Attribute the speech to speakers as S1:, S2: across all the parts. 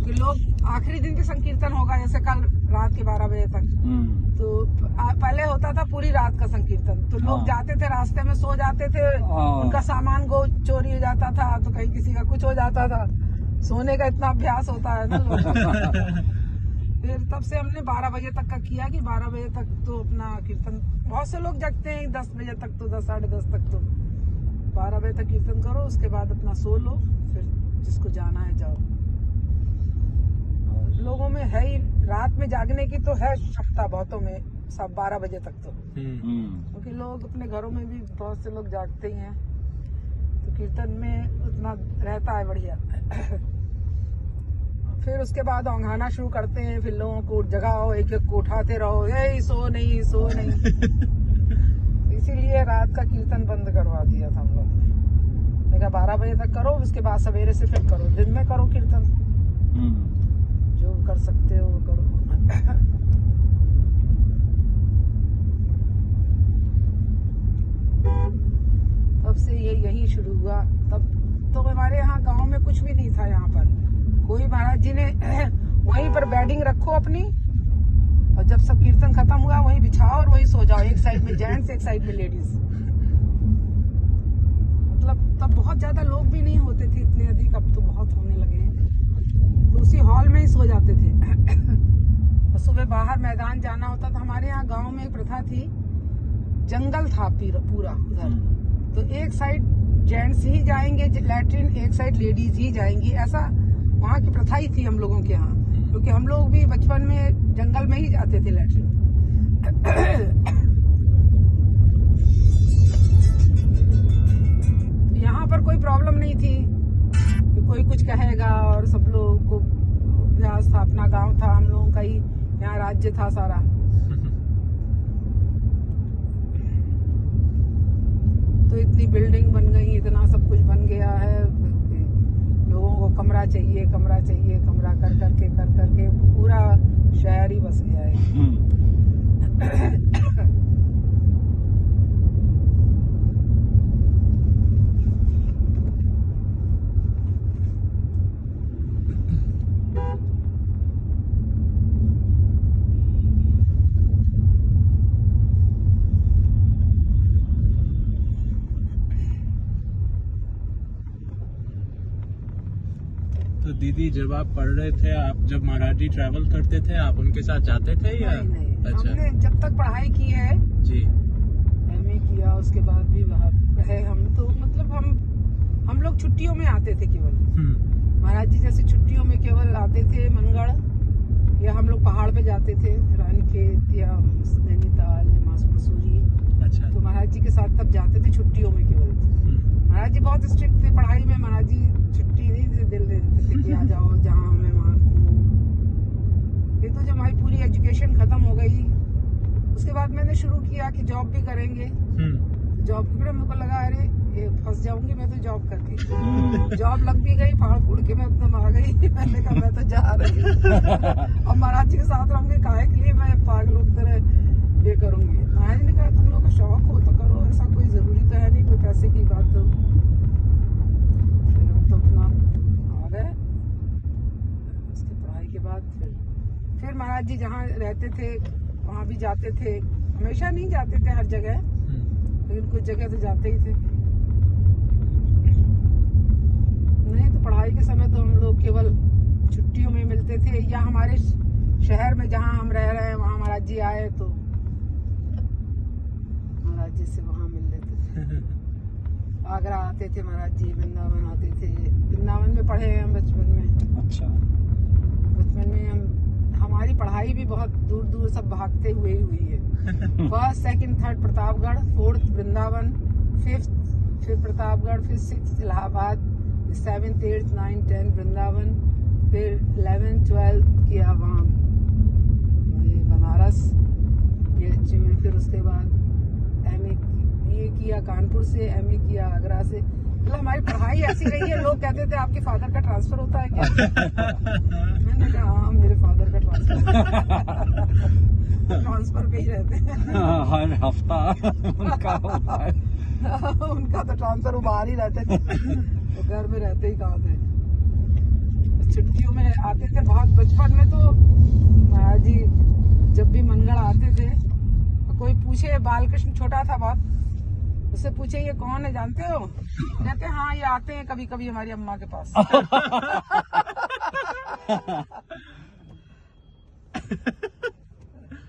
S1: क्योंकि लोग आखिरी दिन के संकीर्तन होगा जैसे कल रात के 12 बजे तक, तो पहले होता था पूरी रात का संकीर्तन, तो लोग जाते थे रास्ते में सो जाते थे, उनका सामान चोरी हो जाता था, तो कहीं किसी का कुछ हो जाता था। सोने का इतना अभ्यास होता है ना लोग। फिर तब से हमने 12 बजे तक का किया कि 12 बजे तक तो अपना कीर्तन, बहुत से लोग जगते हैं 10 बजे तक, तो 10 साढ़े 10 तक, तो 12 बजे तक कीर्तन करो, उसके बाद अपना सो लो, फिर जिसको जाना है जाओ। लोगों में है ही रात में जागने की तो है क्षमता बहुतों में, सब 12 बजे तक तो, क्योंकि लोग अपने घरों में भी बहुत से लोग जागते ही हैं, तो कीर्तन में उतना रहता है बढ़िया। फिर उसके बाद औंघाना शुरू करते हैं, फिर लोगों को जगाओ, एक एक को उठाते रहो, ए सो नहीं सो नहीं। इसीलिए रात का कीर्तन बंद करवा दिया था हम लोग ने। मैं कहा 12 बजे तक करो, उसके बाद सवेरे से फिर करो, दिन में करो कीर्तन, जो कर सकते हो वो करो। तब से ये यही शुरू हुआ। तब तो हमारे यहाँ गांव में कुछ भी नहीं था, यहाँ पर कोई, महाराज जी ने वहीं पर बेडिंग रखो अपनी, और जब सब कीर्तन खत्म हुआ वहीं बिछाओ और वहीं सो जाओ, एक साइड में जेंट्स एक साइड में लेडीज। मतलब तब बहुत ज्यादा लोग भी नहीं होते थे इतने अधिक, अब तो बहुत होने लगे हैं, तो उसी हॉल में ही सो जाते थे। और सुबह बाहर मैदान जाना होता था। हमारे यहाँ गांव में एक प्रथा थी, जंगल था पूरा उधर, तो एक साइड जेंट्स ही जाएंगे लैट्रिन, एक साइड लेडीज ही जाएंगी, ऐसा वहाँ की प्रथा ही थी हम लोगों के यहाँ, क्योंकि हम लोग भी बचपन में जंगल में ही जाते थे लैट्रिन। यहाँ पर कोई प्रॉब्लम नहीं थी कि कोई कुछ कहेगा, और सब लोगों को अभ्यास था, अपना गांव था, हम लोगों का ही यहाँ राज्य था सारा। तो इतनी बिल्डिंग बन गई, इतना सब कुछ बन गया है, लोगों को कमरा चाहिए कमरा चाहिए, कमरा कर करके पूरा शहर ही बस गया है।
S2: तो दीदी जब आप पढ़ रहे थे, आप जब महाराज जी ट्रैवल करते थे, आप उनके साथ जाते थे या?
S1: नहीं।
S2: अच्छा।
S1: हमने जब तक पढ़ाई की है
S2: जी,
S1: MA किया, उसके बाद भी वहाँ रहे हम, तो मतलब हम लोग छुट्टियों में आते थे केवल। महाराज जी जैसे छुट्टियों में केवल आते थे मंगल, या हम लोग पहाड़ पे जाते थे, रानीखेत या नैनीताल या मसूरी।
S2: अच्छा।
S1: तो महाराज जी के साथ तब जाते थे छुट्टियों में केवल। महाराज जी बहुत स्ट्रिक्ट थे पढ़ाई में, महाराज जी छुट्टी नहीं दिल दे देते थे कि आ जाओ जहाँ हमें वहाँ घूमो। ये तो जब हमारी पूरी एजुकेशन खत्म हो गई, उसके बाद मैंने शुरू किया कि जॉब भी करेंगे। जॉब के मेरे को लगा अरे फंस जाऊंगी मैं तो जॉब करके। जॉब लग भी गई, फाड़ फूड़ के मैं एकदम आ गई। मैंने कहा मैं तो जा रही हूँ, अब महाराज जी के साथ रहूंगी, काहे के लिए मैं पागलों की तरह ये करूंगी। महाराज ने कहा तुम लोग को शौक हो तो करो, ऐसा कोई जरूरी तो है नहीं, कोई पैसे की बात तो। तो अपना आ गए। उसकी पढ़ाई के बाद फिर महाराज जी जहाँ रहते थे वहाँ भी जाते थे, हमेशा नहीं जाते थे हर जगह, लेकिन कुछ जगह तो जाते ही थे। नहीं तो पढ़ाई के समय तो हम लोग केवल छुट्टियों में मिलते थे, या हमारे शहर में जहाँ हम रह रहे हैं वहाँ महाराज जी आए तो महाराज जी से वहाँ मिल लेते थे। आगरा आते थे महाराज जी, वृंदावन आते थे। वृंदावन में पढ़े हैं हम बचपन में।
S2: अच्छा।
S1: बचपन में हमारी पढ़ाई भी बहुत दूर दूर सब भागते हुए ही हुई है। First second third Pratapgarh, fourth Vrindavan, fifth फिर प्रतापगढ़, फिर six Allahabad, 7th 8th 9th 10th Vrindavan, फिर 11th 12th किया वहाँ बनारस PH में, फिर उसके बाद MA किया कानपुर से, MA किया आगरा से। मतलब हमारी पढ़ाई ऐसी रही है। लोग कहते थे आपके फादर का ट्रांसफर होता है क्या? मैंने कहा हाँ मेरे फादर का ट्रांसफर पे ही रहते हैं।
S2: हर हफ्ता उनका होता है।
S1: उनका तो ट्रांसफर वो बाहर ही रहते थे, तो घर में रहते ही कहाँ थे। छुट्टियों में में आते थे बहुत बचपन में। तो महाराज जी जब भी मनगढ़ आते थे तो कोई पूछे, बालकृष्ण छोटा था बहुत, उससे पूछे ये कौन है जानते हो? कहते हाँ ये आते हैं कभी कभी हमारी अम्मा के पास।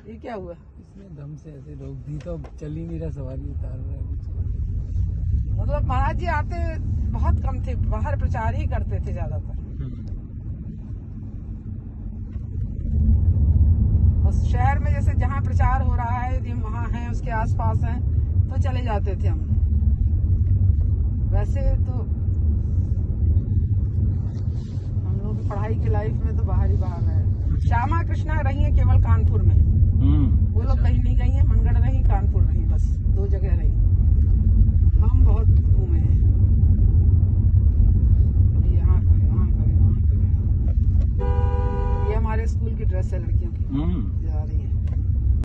S1: ये क्या हुआ?
S3: इसने दम से ऐसे रोक दी तो चल ही नहीं रहा, सवारी उतार रहा है।
S1: मतलब महाराज जी आते बहुत कम थे, बाहर प्रचार ही करते थे ज्यादातर। बस शहर में जैसे जहाँ प्रचार हो रहा है यदि हम वहाँ हैं उसके आसपास हैं तो चले जाते थे हम। वैसे तो हम लोग पढ़ाई की लाइफ में तो बाहर ही बाहर है। श्यामा कृष्णा रही है केवल कानपुर में, वो लोग कहीं नहीं गई है। मनगढ़ रही, कानपुर रही, बस 2 जगह रही। हम बहुत घूमे हैं, कभी यहाँ कभी वहाँ कभी वहाँ कभी। ये हमारे स्कूल की ड्रेस है लड़कियों की, जा रही है।